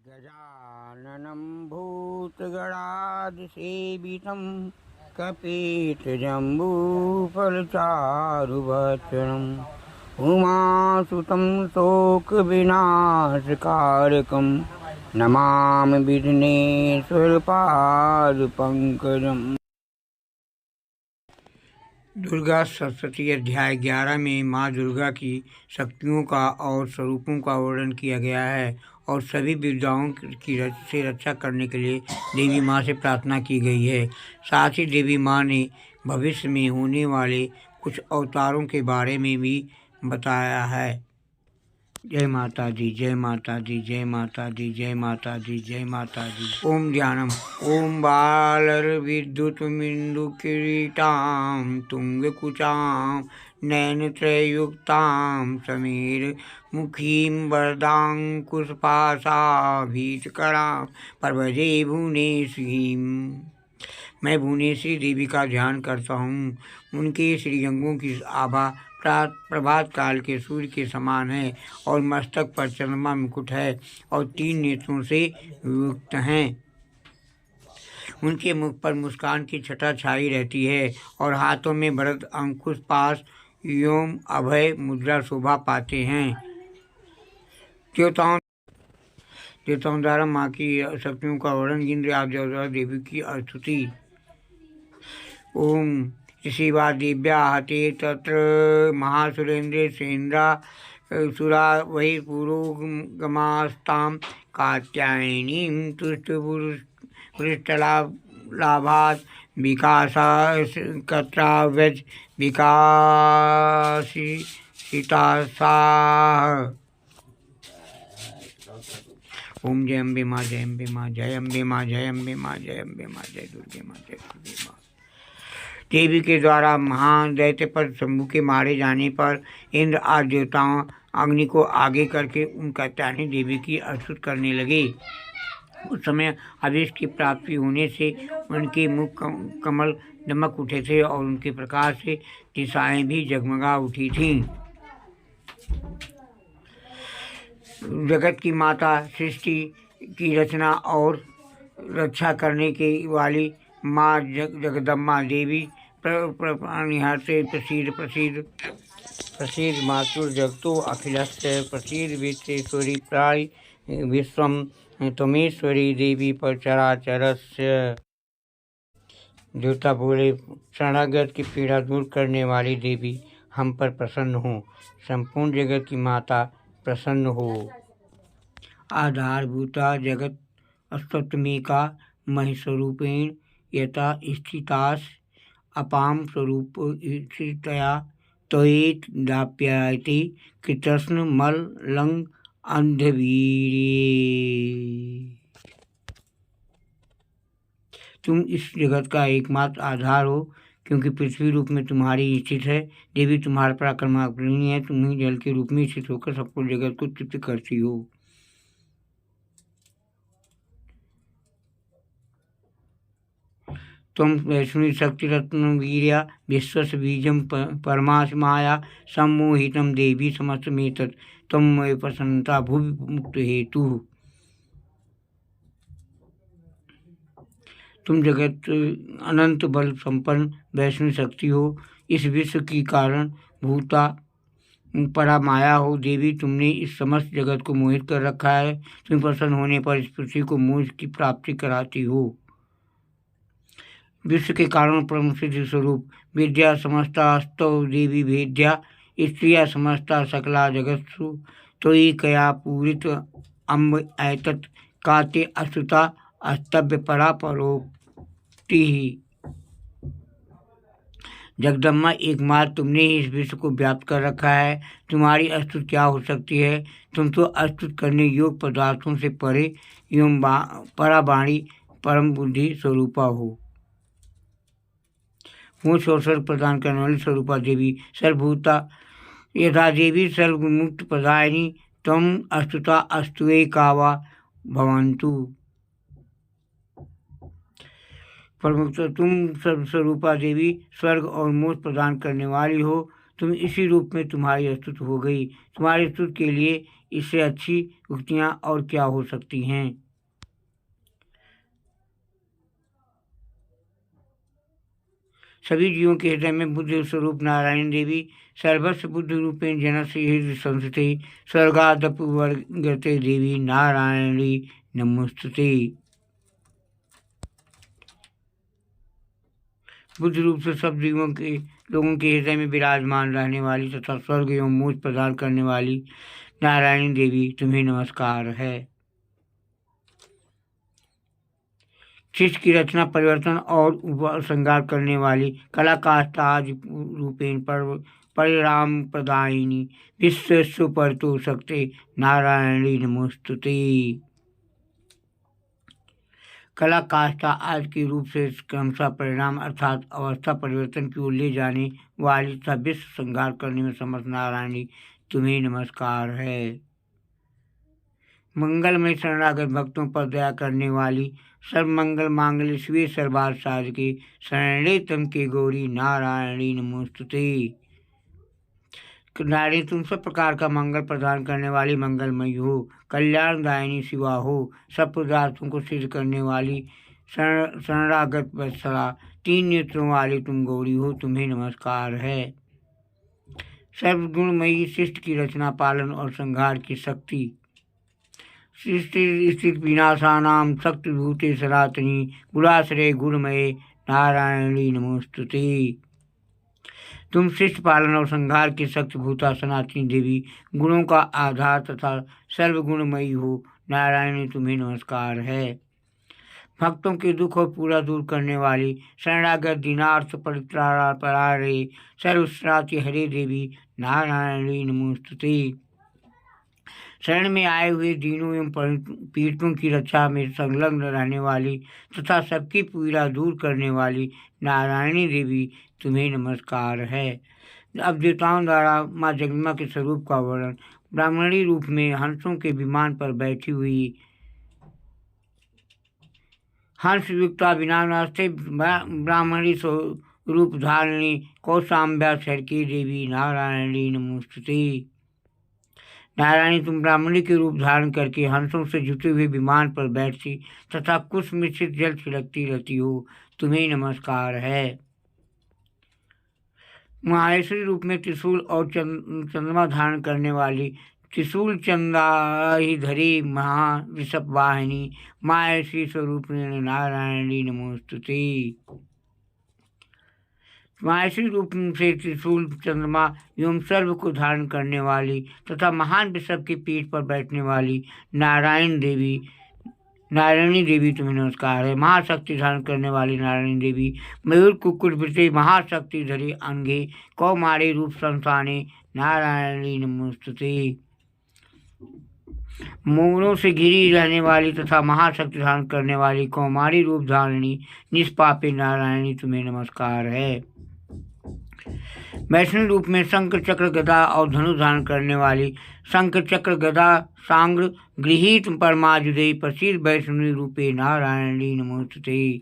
गजाननं भूतगणाधिसेवितं कपित्थजम्बूफलचारुभक्षणम् उमासुतं शोकविनाशकारकं नमामि विघ्नेश्वरपादपङ्कजम्। दुर्गा सप्तशती अध्याय 11 में माँ दुर्गा की शक्तियों का और स्वरूपों का वर्णन किया गया है और सभी विद्याओं की से रक्षा करने के लिए देवी माँ से प्रार्थना की गई है। साथ ही देवी माँ ने भविष्य में होने वाले कुछ अवतारों के बारे में भी बताया है। जय माता दी, जय माता दी, जय माता दी, जय माता दी, जय माता दी। ओम ध्यानम। ओम बालर्विद्युतमिन्दुकिरीटां तुंगकुचां नयनत्रयुक्तां समीरमुखीं वरदांकुशपाशाभीतकरां प्रभजे भुवनेश्वरीं। मैं भुवनेश्वरी देवी का ध्यान करता हूँ। उनके श्रीअंगों की आभा प्रभात काल के सूर्य के समान है और मस्तक पर चंद्रमा मुकुट है और 3 नेत्रों से युक्त हैं। उनके मुख पर मुस्कान की छटा छाई रहती है और हाथों में वरद अंकुश पाश एवं अभय मुद्रा शोभा पाते हैं। देवताओं द्वारा माँ की शक्तियों का वर्णन इंद्र आदि देवी की स्तुति। ओम शिवा दिव्या हते तत्र महासुरेन्द्र सेन्द्रा सुरा वही पुरोगमास्तां कात्यायनीं तुष्टपुरुषलाभात् विकासा कत्राव्यज विकासितासाः। ओम जय अम्बे माँ, जय अम्बे माँ, जय अम्बे माँ, जय अम्बे माँ, जय अम्बे माँ, जय दुर्गे माँ, जय दुर्गे माँ। देवी के द्वारा महान दैत्य पर शंभु के मारे जाने पर इंद्र आदि देवताओं अग्नि को आगे करके उन कात्यायनी देवी की स्तुति करने लगे। उस समय आदेश की प्राप्ति होने से उनके मुख कमल दमक उठे थे और उनके प्रकाश से दिशाएं भी जगमगा उठी थीं। जगत की माता, सृष्टि की रचना और रक्षा करने के वाली माँ जगदम्बा देवी प्राणिहर्ते प्रसीद मातुर जगतो अखिलस्य प्रसीद विश्वेश्वरी प्राय विश्वम त्वमेश्वरी देवी पर चराचरस्य। देवता बोले, शरणागत की पीड़ा दूर करने वाली देवी हम पर प्रसन्न हो, संपूर्ण जगत की माता प्रसन्न हो। आधारभूता जगत अस्त्वत्मिका महिस्वरूपेण यथा स्थितास अपाम स्वरूप स्थितया त्वयेत दाप्यायते कृतस्न मल लंग अंधवीर्ये। तुम इस जगत का एकमात्र आधार हो, क्योंकि पृथ्वी रूप में तुम्हारी स्थित है। देवी तुम्हारा पराक्रमाग्नि है। तुम ही जल के रूप में स्थित होकर सबको जगत को तृप्त करती हो। त्वं वैष्णवी शक्तिरत्न वीर्या विश्वस बीजं परमाश माया सम्मोहितं देवी समस्तमेतत् त्वं मयि प्रसन्नता भुवि मुक्त हेतु। तुम जगत अनंत बल संपन्न वैष्णवी शक्ति हो, इस विश्व की कारण भूता परा माया हो। देवी, तुमने इस समस्त जगत को मोहित कर रखा है। तुम प्रसन्न होने पर इस पृथ्वी को मोक्ष की प्राप्ति कराती हो। विश्व के कारण परम सिद्धि स्वरूप विद्या समस्ता स्तव देवी भेद्या स्त्रिया समस्ता सकला जगत्सु त्वयि कया पूरित अम्ब ऐतत् काते अस्तुता अस्तव्य परा परोक्ति। जगदम्बा, एकमात्र तुमने ही इस विश्व को व्याप्त कर रखा है। तुम्हारी अस्तुति क्या हो सकती है? तुम तो अस्तुति करने योग्य पदार्थों से परे एवं पराबाणी परम बुद्धि स्वरूपा हो। मोक्ष और स्वर्ग प्रदान करने वाली स्वरूपा देवी सर्वभूता यथा देवी सर्वमुक्त प्रदायिनी तम अस्तुता अस्तुए कावा भवन्तु। परमुक्त तुम सर्वस्वरूपा देवी स्वर्ग और मोक्ष प्रदान करने वाली हो। तुम इसी रूप में तुम्हारी स्तुति हो गई। तुम्हारी स्तुति के लिए इससे अच्छी उक्तियाँ और क्या हो सकती हैं। सभी जीवों के हृदय में बुद्ध स्वरूप नारायण देवी सर्वस्व बुद्ध रूपेण जनस्य हृदय संस्थिते स्वर्गादपवर्गते देवी नारायणी नमोस्तुते। बुद्ध रूप से सब जीवों के लोगों के हृदय में विराजमान रहने वाली तथा स्वर्ग एवं मोक्ष प्रदान करने वाली नारायणी देवी तुम्हें नमस्कार है। शिष्ट की रचना परिवर्तन और उपसंहार करने वाली कलाकाष्ठाज रूपेण परिणाम प्रदायिनी विश्व सुपरतो शक्ति नारायणी नमोस्तुते। कला काष्ठा आज के रूप से क्रमशः परिणाम अर्थात अवस्था परिवर्तन की ओर ले जाने वाली तथा विश्व संहार करने में समर्थ नारायणी तुम्हें नमस्कार है। मंगलमय शरणागत भक्तों पर दया करने वाली सर्वमंगल मांगल्य शिवे सर्वार्थ साधके शरणे तम के गौरी नारायणी नमोस्तुते। नारी तुम सब प्रकार का मंगल प्रदान करने वाली मंगलमयी हो, कल्याणदायिनी शिवा हो, सब पदार्थों को सिद्ध करने वाली शरणागत वत्सला, तीन नेत्रों वाली तुम गौरी हो, तुम्हें नमस्कार है। सर्वगुणमयी शिष्ट की रचना पालन और संहार की शक्ति, सृष्टि स्थित विनाशानाम शक्तिभूते सनातनी गुणाश्रय गुणमय नारायणी नमोस्तुते। तुम शिष्ट पालन और संहार की शक्तिभूता सनातनी देवी गुणों का आधार तथा सर्वगुणमयी हो, नारायणी तुम्हें नमस्कार है। भक्तों के दुख और पूरा दूर करने वाली शरणागत दीनार्थ परित्राणापरारे सर्वश्राति हरे देवी नारायणी नमोस्तुते। शरण में आए हुए दीनों एवं पीड़ितों की रक्षा में संलग्न रहने वाली तथा सबकी पीड़ा दूर करने वाली नारायणी देवी तुम्हें नमस्कार है। अब देवताओं द्वारा माँ जगदम्बा के स्वरूप का वर्णन। ब्राह्मणी रूप में हंसों के विमान पर बैठी हुई हंस युक्ता विनानास्ते ब्राह्मणी स्वरूप धारिणी कौशाम्ब्या शरकी देवी नारायणी नमोस्तुते। नारायणी तुम ब्राह्मणी के रूप धारण करके हंसों से जुटे हुए विमान पर बैठती तथा कुछ मिश्रित जल छिड़कती रहती हो, तुम्हें नमस्कार है। माहेश्वरी रूप में त्रिशूल और चंद्रमा धारण करने वाली त्रिशूल चंद्राधरी महाविषप वाहिनी माहेश्वरी स्वरूप नारायणी नमोस्तुते। माहेश्वरी रूप से त्रिशूल चंद्रमा एवं सर्व को धारण करने वाली तथा महान विषप की पीठ पर बैठने वाली नारायणी देवी तुम्हें नमस्कार है। महाशक्ति धारण करने वाली नारायणी देवी मयूर कुक्कुट वृत्ति महाशक्ति धरी अंगे कौमारी रूप संस्थाने नारायणी नमोस्तुते। मोरों से घिरी रहने वाली तथा महाशक्ति धारण करने वाली कौमारी रूप धारिणी निष्पापी नारायणी तुम्हें नमस्कार है। वैष्णव रूप में शंकर चक्र गदा और धनुष धारण करने वाली शंकर चक्र गदा सांग्र गृहीत परमाजुदे प्रसिद्ध वैष्णवी रूपे नारायणी नमोस्तुते।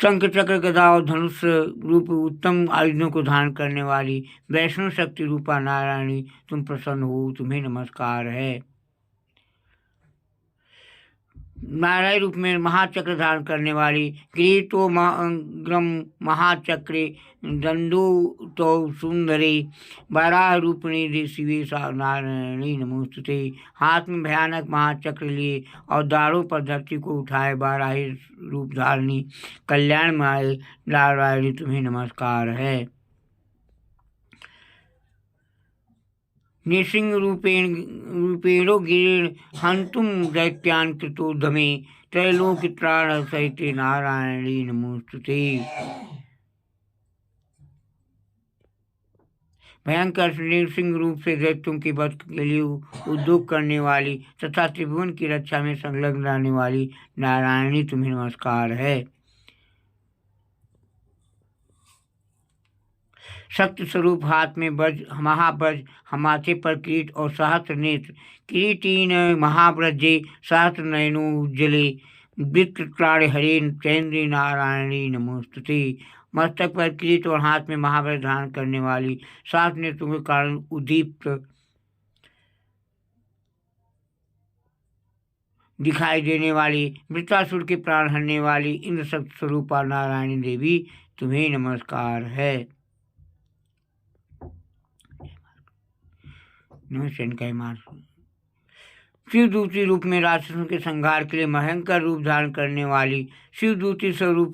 शंकर चक्र गदा और धनुष रूप उत्तम आयुधों को धारण करने वाली वैष्णव शक्ति रूपा नारायणी तुम प्रसन्न हो, तुम्हें नमस्कार है। नारायण रूप में महाचक्र धारण करने वाली किरीटो ग्रम महाचक्रे दंडो तो सुंदरी वराह रूपणी शिवे नारायणी नमोस्तुते। हाथ में भयानक महाचक्र लिए और दाढ़ों पर धरती को उठाए बाराही रूप धारणी कल्याण में आए नारायणी तुम्हें नमस्कार है। नृसिंह रूपेणो गिरीण हंतुम दैत्यान कृतोधमे त्रैलोक त्राण सहित नारायणी नमोस्तुते। भयंकर नृसिंह रूप से दैत्यों के वध के लिए उद्योग करने वाली तथा त्रिभुवन की रक्षा में संलग्न रहने वाली नारायणी तुम्हें नमस्कार है। शक्ति स्वरूप हाथ में वज महावज माथे पर किरीट और सहस्त्र नेत्र किरीटीन महाव्रजे सहस्त्र नयनो उज्जले वृत्तत्राण हरे चैन्द्री नारायणी नमोस्तुते। मस्तक पर किरीट और हाथ में महाव्रज धारण करने वाली सहस्त्र नेत्रों के कारण उद्दीप्त दिखाई देने वाली, वृत्रासुर के प्राण हरने वाली इंद्र शक्ति स्वरूपा नारायणी देवी तुम्हें नमस्कार है। शिवदूती रूप में राक्षसों के संहार के लिए भयंकर रूप धारण करने वाली शिवदूती स्वरूप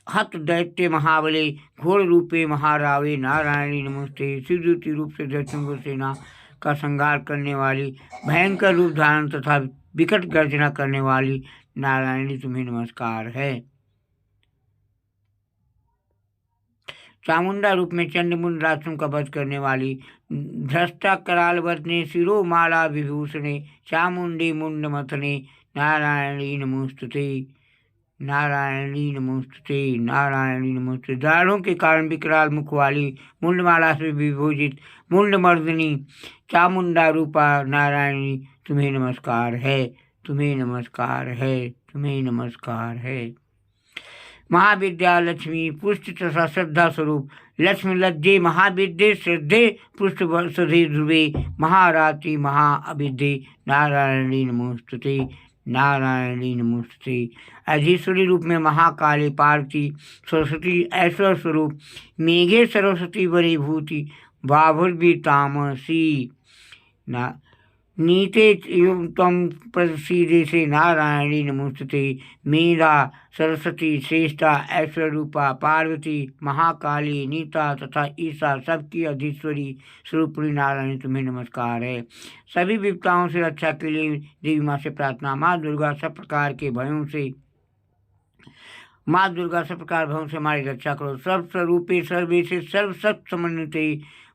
हत दैत्य महाबली घोर रूपे महारावे नारायणी नमस्ते। शिवदूती रूप से दैत्यों को सेना का संहार करने वाली, भयंकर रूप धारण तथा विकट गर्जना करने वाली नारायणी तुम्हें नमस्कार है। चामुंडा रूप में चंडमुंड राक्षसों का वध करने वाली, धृष्टा कराल वर्तने शिरो माला विभूषणे चामुंडी मुंड मथने नारायणी नमोस्तुते। नारायणी नमोस्तुते, नारायणी नमोस्तुते। दाढ़ों के कारण विकराल मुख वाली, मुंडमाला से विभूषित मुंड मर्दनी चामुंडा रूपा नारायणी तुम्हें नमस्कार है, तुम्हें नमस्कार है, तुम्हें नमस्कार है। महाविद्या लक्ष्मी पुष्ट तथा श्रद्धा स्वरूप लक्ष्मी लज्जे महाविद्ये श्रद्धे पुष्ट सधे ध्रुवे महाराति महाअविद्ये नारायणी नमोस्तुते, नारायणी नमोस्तुते। अधीश्वरी रूप में महाकाली पार्वती सरस्वती ऐश्वर्य स्वरूप मेघे सरस्वती वरीभूति बाभुर्वी तामसी नीते तम प्रसीदे से नारायणी नमोस्तुते। मीरा सरस्वती श्रेष्ठा ऐश्वर्य रूपा पार्वती महाकाली नीता तथा ईसा सबकी अधीश्वरी स्वरूपणी नारायणी तुम्हें नमस्कार है। सभी विपदाओं से रक्षा के लिए देवी माँ से प्रार्थना। माँ दुर्गा सब प्रकार के भयों से, माँ दुर्गा सब प्रकार भयों से हमारी रक्षा करो। सर्व स्वरूपे सर्वे से सर्व सत समन्विते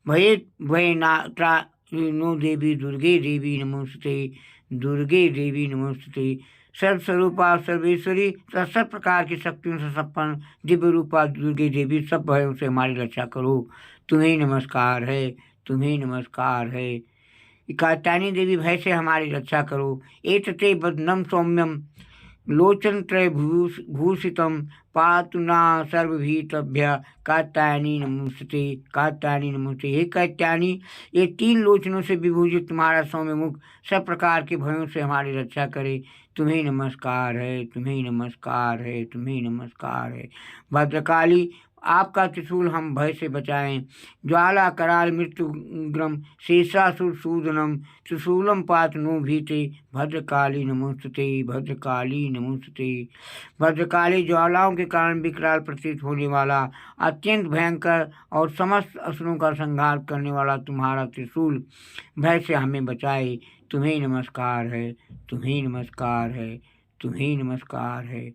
भये भय नात्रा नो देवी दुर्गे देवी नमोस्तुते, दुर्गे देवी नमोस्तुते। सर्वस्वरूपा सर्वेश्वरी सब प्रकार की शक्तियों से संपन्न दिव्य रूपा दुर्गे देवी सब भयों से हमारी रक्षा करो। तुम्हें नमस्कार है, तुम्हें नमस्कार है। कात्यायनी देवी भय से हमारी रक्षा करो। एतते बदनम सौम्यम लोचन त्रय भूषितम पातु ना सर्वभीतभ्य कात्यायनी नमोस्तुते, कात्यायनी नमोस्तुते। हे कात्यायनी, ये 3 लोचनों से विभूषित तुम्हारा सौम्य मुख सब प्रकार के भयों से हमारी रक्षा करे। तुम्हें नमस्कार है, तुम्हें नमस्कार है, तुम्हें नमस्कार है। भद्रकाली, आपका त्रिशूल हम भय से बचाएं। ज्वाला कराल मृत्युग्रम शेषासुर सूदनम त्रिशूलम पात नो भीते भद्रकाली नमोस्तुते, भद्रकाली नमोस्तुते। भद्रकाली, ज्वालाओं के कारण विकराल प्रतीत होने वाला अत्यंत भयंकर और समस्त असुरों का संहार करने वाला तुम्हारा त्रिशूल भय से हमें बचाए। तुम्हें नमस्कार है, तुम्हें नमस्कार है, तुम्हें नमस्कार है।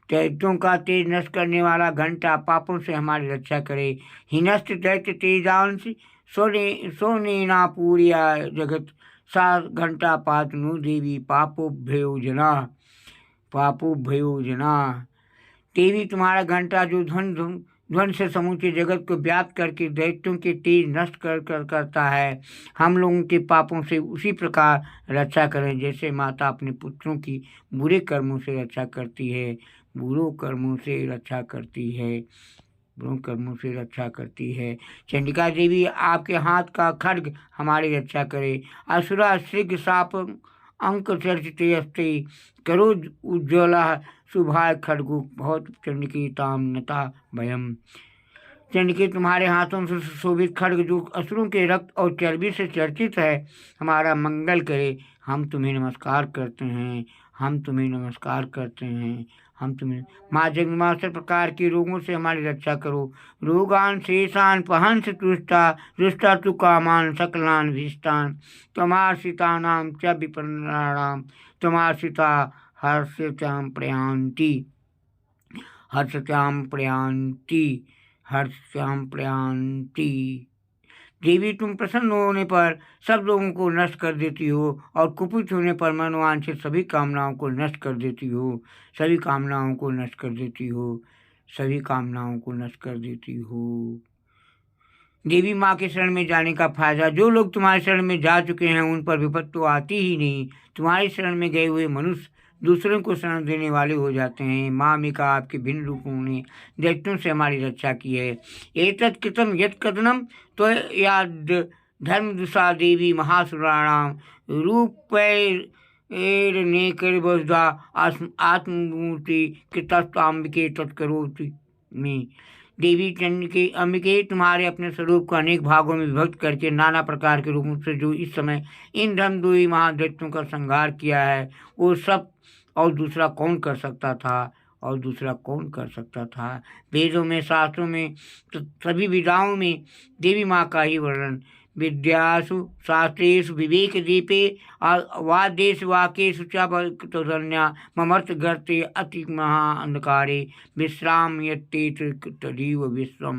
दैत्यों का तेज नष्ट करने वाला घंटा पापों से हमारी रक्षा करे। हिनस्त दैत्य तेजांश सोनेना पूरिया जगत सा घंटा पातनु देवी पापोभ्योजना, पापोभ्योजना। देवी, तुम्हारा घंटा जो ध्वन से समूचे जगत को व्याप्त करके दैत्यों के तेज नष्ट करता है, हम लोगों के पापों से उसी प्रकार रक्षा करें जैसे माता अपने पुत्रों की बुरे कर्मों से रक्षा करती है, बुरों कर्मों से रक्षा करती है, बुरों कर्मों से रक्षा करती है। चंडिका देवी, आपके हाथ का खड्ग हमारी रक्षा करे। असुरा श्रृग साप अंक चर्चिते अस्ते करो उज्ज्वला शुभाय खड्गु बहुत चंडिकी ताम नता भयम। चंडिके, तुम्हारे हाथों से सुशोभित खड्ग जो असुरों के रक्त और चर्बी से चर्चित है हमारा मंगल करे। हम तुम्हें नमस्कार करते हैं, हम तुम्हें नमस्कार करते हैं, हम तुम्हें। माँ जगन्माता सब प्रकार के रोगों से हमारी रक्षा करो। रोगान शेषान पहंस तुष्टा रुष्टा तु कामान सकलान भीष्टान त्वमाश्रितानां च विपन्नानां त्वमाश्रिता हर्षत्यां प्रयान्ति, हर्षत्यां प्रयान्ति, हर्षत्यां प्रयान्ति। देवी, तुम प्रसन्न होने पर सब लोगों को नष्ट कर देती हो और कुपित होने पर मनोवांछित सभी कामनाओं को नष्ट कर देती हो, सभी कामनाओं को नष्ट कर देती हो, सभी कामनाओं को नष्ट कर देती हो। देवी माँ के शरण में जाने का फायदा, जो लोग तुम्हारे शरण में जा चुके हैं उन पर विपत्ति तो आती ही नहीं। तुम्हारे शरण में गए हुए मनुष्य दूसरों को शरण देने वाले हो जाते हैं। माँ अम्बिका, आपके भिन्न रूपों ने दैत्यों से हमारी रक्षा की है। एतत् कृतं यत् कदनम तो याद धर्म दुषा देवी महासुराणाम रूपै एर नेकर बसदा आत्ममूर्ति कृतस्तांबिके तत्करोति में। देवी चंड के अंबिके तुम्हारे अपने स्वरूप को अनेक भागों में विभक्त करके नाना प्रकार के रूपों से जो इस समय इन धर्मद्रोही महादैत्यों का संहार किया है, वो सब और दूसरा कौन कर सकता था? और दूसरा कौन कर सकता था? वेदों में, शास्त्रों में, तो सभी विधाओं में देवी माँ का ही वर्णन। विद्यासु शास्त्रेषु विवेक दीपे वादेश वाक्येषु च भक्तधन्या ममर्थ गर्ते अति महा अंधकारे विश्राम यत्ते तदीव विश्वम।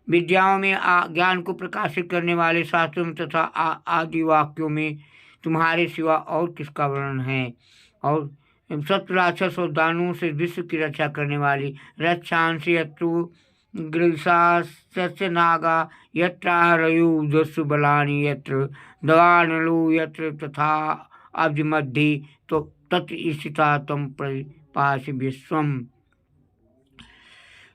विद्याओं में ज्ञान को प्रकाशित करने वाले शास्त्रों में तथा आदि वाक्यों में तुम्हारे सिवा और किसका वर्णन है? और सत्य राक्षस और दानुओं से विश्व की रक्षा करने वाली रक्षांश यत्रु गृहशास्य नागा यत्रारयु दस्यु बलानि यत्र दवानलु यत्र तथा अभिमध्य तो तत् स्थिता तम परिपासि विश्वम।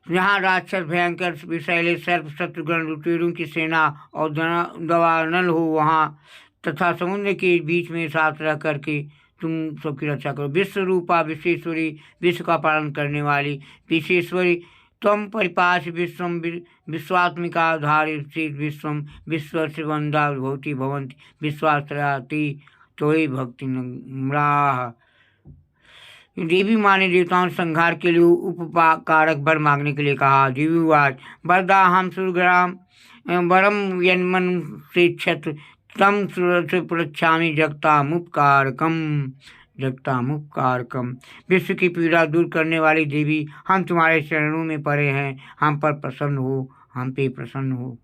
यहाँ राक्षस भयंकर विषैले सर्प शत्रुघ्न रुचिरों की सेना और दवानल हो वहाँ तथा समुद्र के बीच में साथ रह करके तुम सबकी रक्षा करो। विश्व रूपा विश्वेश्वरी, विश्व का पालन करने वाली विश्वेश्वरी, तम परिपाश विश्वम विश्वात्मिका धारि विश्वम विश्वस्य वंदा भवती भवंती विश्वाश्रयाति तोय भक्ति नम्राः। देवी माँ ने देवताओं संहार के लिए उपकारक वर मांगने के लिए कहा। देवीवाच वरदा हम सुरग्राम वरम यन्मन से क्षत्र तम सुरस्य पृच्छामि जगतामुपकारकम। विश्व की पीड़ा दूर करने वाली देवी, हम तुम्हारे चरणों में पड़े हैं, हम पर प्रसन्न हो, हम पे प्रसन्न हो।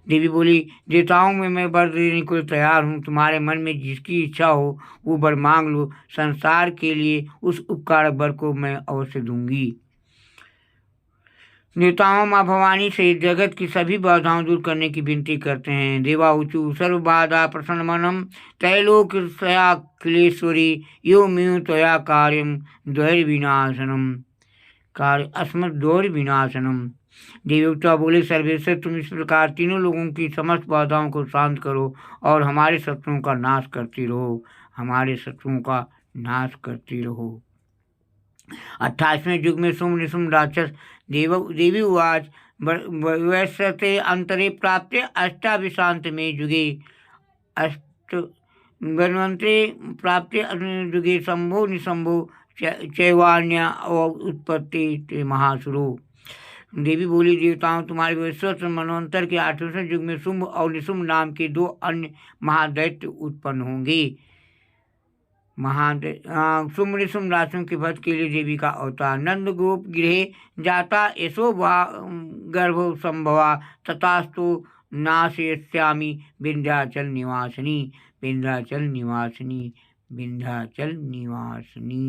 देवी बोली, देवताओं में मैं वर देने को तैयार हूँ, तुम्हारे मन में जिसकी इच्छा हो वो वर मांग लो, संसार के लिए उस उपकारक वर को मैं अवश्य दूंगी। देवताओं माँ भवानी से जगत की सभी बाधाओं दूर करने की विनती करते हैं। देवाऊचु सर्वबाधा प्रसन्न मनम त्रैलोक सया अखिलेश्वरी यो म्यू त्वया कार्यम द्वैर्विनाशनम कार्य अस्मत् द्वैर्विनाशनम। देवता बोले, सर्वेश्वर तुम इस प्रकार तीनों लोगों की समस्त बाधाओं को शांत करो और हमारे शत्रुओं का नाश करती रहो, हमारे शत्रुओं का नाश करती रहो। 28वें युग में सुम निशुम राक्षस देवी उवाच वैश्यते अंतरे प्राप्ते अष्टाविशांत में युगे अष्ट वन्वंतरे प्राप्ते युगे शंभो निशंभो चैवान्य उत्पत्ति महासुरो। देवी बोली, देवताओं तुम्हारे वैश्वत मनवंतर के 8वें युग में शुंभ और निशुंभ नाम के 2 अन्य महादैत्य उत्पन्न होंगे। शुंभ निशुंभ राशियों के वध के लिए देवी का अवतार। नंद गोप गृहे जाता यशो गर्भ संभवा तथास्तु नाशयिष्यामि विंध्याचल निवासिनी विंध्याचल निवासिनी विंध्याचल निवासिनी।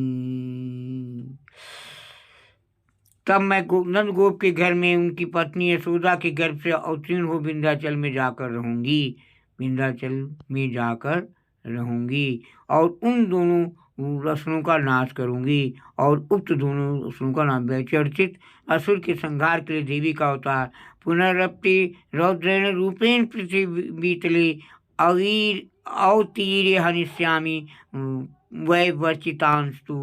तब मैं नंद गोप के घर में उनकी पत्नी यशोदा के गर्भ से अवतीर्ण हो विंध्याचल में जाकर रहूंगी, विंध्याचल में जाकर रहूंगी और उन दोनों रसनों का नाश करूंगी और उक्त दोनों रसनों का नाम। चर्चित असुर के संहार के लिए देवी का अवतार। पुनरप्ति रौद्रेण रूपेण पृथ्वी बीतले अवतीर्य हनिष्यामि वै वर्चितांस्तु।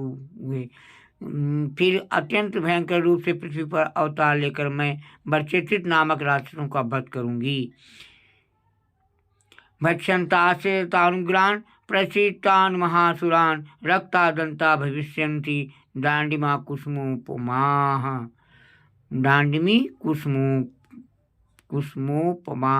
फिर अत्यंत भयंकर रूप से पृथ्वी पर अवतार लेकर मैं वर्चित नामक राक्षसों का वध करूंगी। भक्षन्तास्य तानुग्रान प्रसितान महासुरान रक्ता दंता भविष्यन्ति दांडिमा कुसुमोपमाः दांडिमी कुसुमोपमा।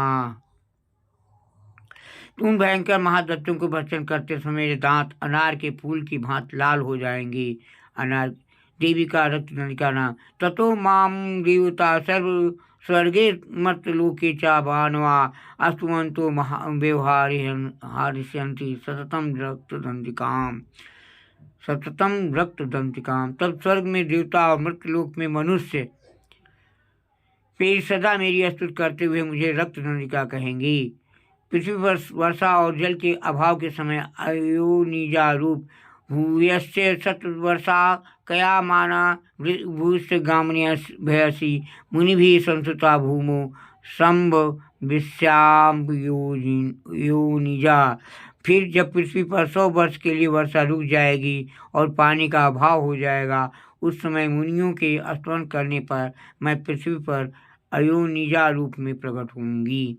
तुम भयंकर महादत्तों को भक्षण करते समय मेरे दांत अनार के फूल की भांति लाल हो जाएंगे। अनार देवी का रक्त का नाम। ततो माम देवता सर्व स्वर्गे मत लोके चा भानवा अस्तुवंतो व्यवहारिष्यन्ति सततम रक्त दंतिकाम। तब स्वर्ग में देवता और मृतलोक में मनुष्य फिर सदा मेरी स्तुति करते हुए मुझे रक्त दंतिका कहेंगे। पृथ्वी पर वर्षा और जल के अभाव के समय अयोनिजा रूप भूयस्य शतवर्षा कया माना भूष्य गामन्य भयसी मुनि भी संसुता भूमो शंभ विश्याम योनिजा। फिर जब पृथ्वी पर 100 वर्ष के लिए वर्षा रुक जाएगी और पानी का अभाव हो जाएगा, उस समय मुनियों के स्तवन करने पर मैं पृथ्वी पर अयोनिजा रूप में प्रकट होंगी।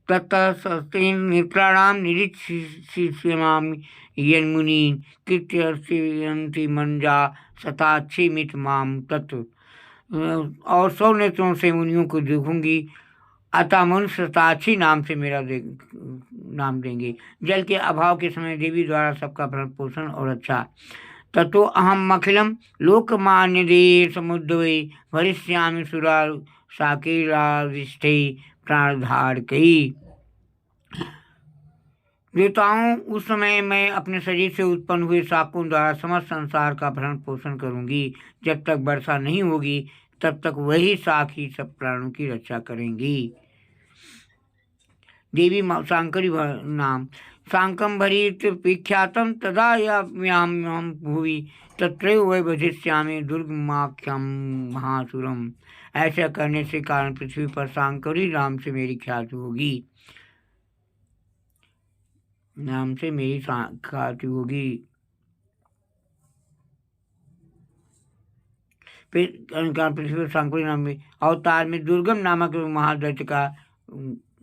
ततस्तेन नेत्राणां निरीक्षमामि यन्मुनीन् कीर्तयन्ति मंजा शताक्षीमित माम तत्। और 100 नेत्रों से मुनियों को देखूंगी, अतः मनुष्य शताक्षी नाम से मेरा नाम देंगे। जल के अभाव के समय देवी द्वारा सबका भरण पोषण और अच्छा। ततो अहम अखिलम लोकमान्य दे समुद्रवे भरिष्यामि सुरा साकेराविष्ठे प्राणधारकई। देवताओं, उस समय मैं अपने शरीर से उत्पन्न हुए शाकों द्वारा समस्त संसार का भरण पोषण करूंगी। जब तक वर्षा नहीं होगी तब तक वही शाक ही सब प्राणों की रक्षा करेंगी। देवी शांकरी नाम शांकम भरीत विख्यातम तदा याम भुवि तत्रैव वै वधिष्यामि दुर्गमाख्यम महासुरम। ऐसा करने से कारण पृथ्वी पर शांकरी नाम से मेरी ख्याति होगी, नाम से मेरी ख्याति होगी। फिर पृथ्वी पर शांकरी नाम में अवतार में दुर्गम नामक महादैत्य का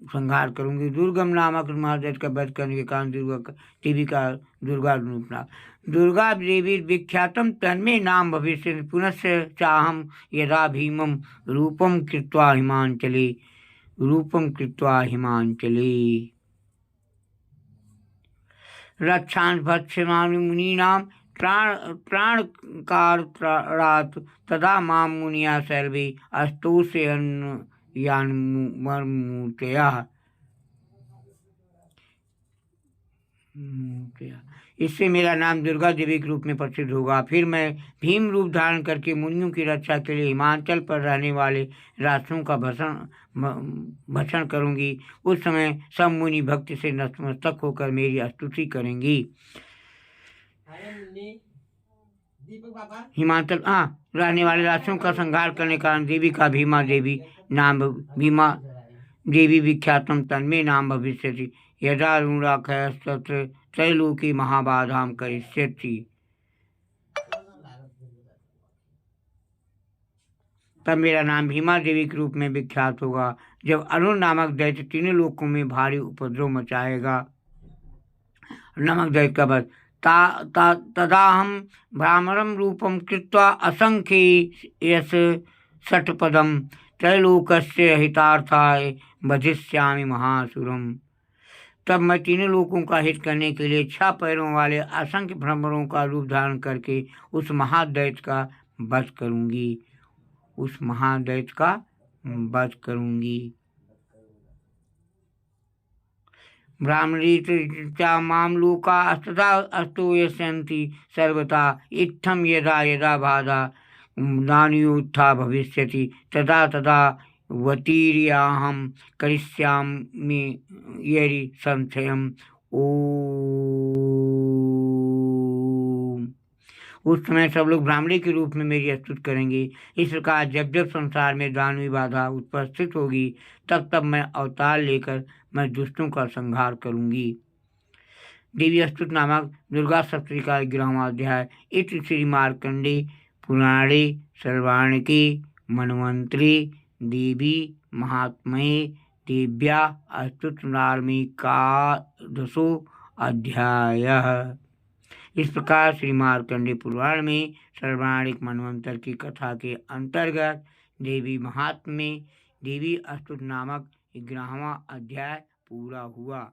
संहार करूंगी। दुर्गम नामक महादैत्य का वध करने के कारण देवी का दुर्गा रूप नाम दुर्गा देवी विख्यातम तन्मे नाम भविष्य पुनश्च चाहम यदा भीमम रूपम कृत्वा हिमांचले रक्षांस भक्षमामि मुनीनां प्राणकारात् तदा मां मुनिया सर्वे अस्तोषयन्मूर्तयः। इससे मेरा नाम दुर्गा देवी के रूप में प्रसिद्ध होगा। फिर मैं भीम रूप धारण करके मुनियों की रक्षा के लिए हिमाचल पर रहने वाले राक्षसों का भक्षण करूंगी। उस समय सब मुनि भक्ति से नतमस्तक होकर मेरी स्तुति करेंगी। हिमाचल रहने वाले राक्षसों का संहार करने के कारण देवी का भीमा देवी विख्यातम तन्मे नाम भविष्यति यदा रूढ़ाक्षयस्तत्र त्रैलोकी महाबाधाम करिष्यति। तब मेरा नाम भीमा देवी के रूप में विख्यात होगा जब अरुण नामक दैत्य तीनों लोकों में भारी उपद्रव मचाएगा। नमक दैत्य का वध तदा हम भ्रामरम रूपम कृत्वा असंख्य यश षट्पदम त्रैलोकस्य हितार्थाय वधिष्यामि महासुरम। तब मैं तीनों लोकों का हित करने के लिए 6 पैरों वाले असंख्य भ्रमरों का रूप धारण करके उस महादैत्य का वध करूंगी। ब्राह्मणी माम लोका अस्तदा अस्तो यस्यन्ति सर्वथा इत्थम यदा यदा बाधा दानयोत्था भविष्यति तदा तदा वतीर्याहम करिष्यामि यदि संशयम। ओम। उस समय सब लोग ब्राह्मणी के रूप में मेरी स्तुति करेंगे। इस प्रकार जब जब संसार में दानवी बाधा उपस्थित होगी तब तब मैं अवतार लेकर मैं दुष्टों का संहार करूंगी। देवी स्तुति नामक दुर्गा सप्तशती का 11वां अध्याय। इति श्री मार्कंडे पुराणे सर्वाणिके मन्वंतरे देवी महात्म्ये देव्या स्तुतिर्मार्मिकादशो अध्यायः। इस प्रकार श्री मार्कंडे पुराण में सर्वाणिक मनवंतर की कथा के अंतर्गत देवी महात्म्य देवी स्तुति नामक 11वां अध्याय पूरा हुआ।